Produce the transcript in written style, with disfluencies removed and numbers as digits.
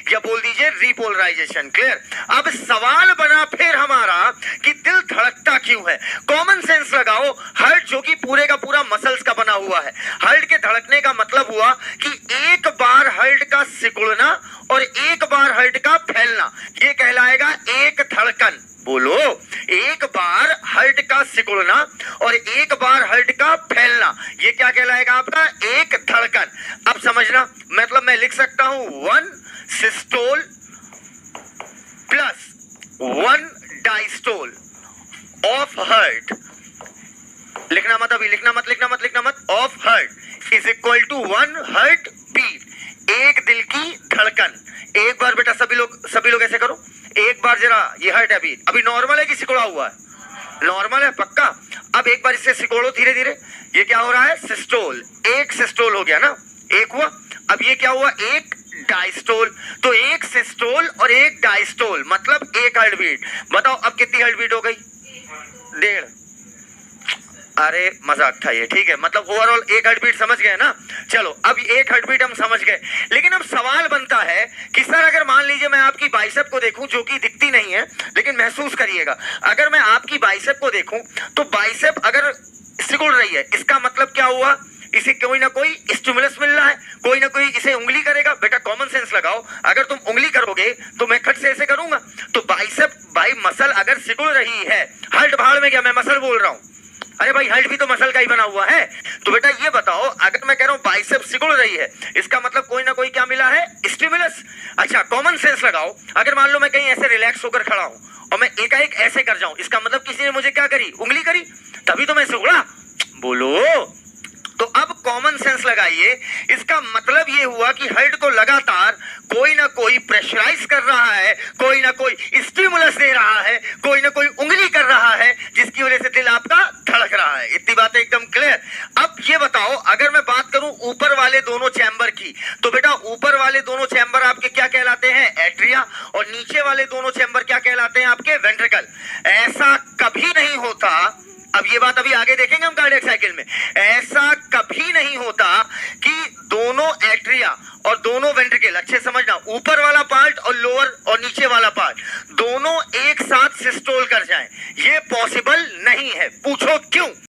या बोल दीजिए रिपोलराइजेशन। क्लियर। अब सवाल बना फिर हमारा कि दिल धड़कता क्यों है। कॉमन सेंस लगाओ। हार्ट जो कि पूरे का पूरा मसल्स का बना हुआ है, हार्ट के धड़कने का मतलब हुआ कि एक बार हार्ट का सिकुड़ना और एक बार हार्ट का फैलना, ये कहलाएगा एक धड़कन। बोलो, एक बार हार्ट का सिकुड़ना और एक बार हार्ट का फैलना, ये क्या कहलाएगा आपका? एक धड़कन। अब समझना, मतलब मैं लिख सकता हूं 1 systole plus 1 diastole of heart. लिखना मत अभी, लिखना मत। Of heart is equal to 1 heart beat, एक दिल की धड़कन। एक बार बेटा सभी लोग ऐसे करो, एक बार जरा, ये हार्ट है अभी नॉर्मल है कि सिकुड़ा हुआ है? नॉर्मल है पक्का। अब एक बार इसे सिकोड़ो धीरे धीरे, ये क्या हो रहा है? सिस्टोल। एक सिस्टोल हो गया ना, एक हुआ। अब ये क्या हुआ? एक डायस्टोल। तो एक सिस्टोल और एक डायस्टोल मतलब एक हार्ट बीट। बताओ अब कितनी हार्ट बीट हो गई? 1.5। अरे मजाक था ये, ठीक है। मतलब ओवरऑल एक हार्ट बीट समझ गए ना। चलो अब एक हार्ट बीट हम समझ गए, लेकिन अब सवाल बनता है कि सर अगर मान लीजिए मैं आपकी बाइसेप को देखूं, जो कि दिखती नहीं है लेकिन महसूस करिएगा, अगर मैं आपकी बाइसेप को देखूं तो बाइसेप अगर सिकुड़ रही है, इसका मतलब क्या हुआ? इसे कोई ना कोई स्टिमुलस मिल रहा है, कोई ना कोई इसे उंगली करेगा। बेटा कॉमन सेंस लगाओ, अगर तुम उंगली करोगे तो मैं खट से ऐसे करूंगा, तो बाइसेप बाई मसल अगर सिकुड़ रही है, हार्ट भाड़ में क्या मैं मसल बोल रहा हूं? अरे भाई हार्ट भी तो मसल का ही बना हुआ है। तो बेटा ये बताओ, अगर मैं कह रहा हूं बाइसेप सिकुड़ रही है, इसका मतलब कोई ना कोई क्या मिला है? स्टिमुलस। अच्छा कॉमन सेंस लगाओ, अगर मान लो मैं कहीं ऐसे रिलैक्स होकर खड़ा हूं और मैं एकाएक ऐसे कर जाऊं, इसका मतलब किसी ने मुझे क्या करी? उंगली करी, तभी तो मैं सिकुड़ा। बोलो। तो अब कॉमन सेंस लगाइए, इसका मतलब ये हुआ कि हार्ट को लगातार कोई ना कोई प्रेशराइज कर रहा है, कोई ना कोई स्टिमुलस दे रहा है, कोई ना कोई उंगली कर रहा है, जिसकी वजह से दिल आपका धड़क रहा है। इतनी बात एकदम क्लियर। अब ये बताओ, अगर मैं बात करूं ऊपर वाले दोनों चैम्बर की, तो बेटा ऊपर वाले दोनों चैम्बर आपके क्या कहलाते हैं? एट्रिया। और नीचे वाले दोनों चैम्बर क्या कहलाते हैं? आपके वेंट्रिकल। ऐसा कभी नहीं होता, अब ये बात अभी आगे देखेंगे हम कार्डियक साइकिल में, ऐसा कभी नहीं होता कि दोनों एट्रिया और दोनों वेंट्रिकल, अच्छे समझना, ऊपर वाला पार्ट और लोअर और नीचे वाला पार्ट दोनों एक साथ सिस्टोल कर जाएं। ये पॉसिबल नहीं है। पूछो क्यों?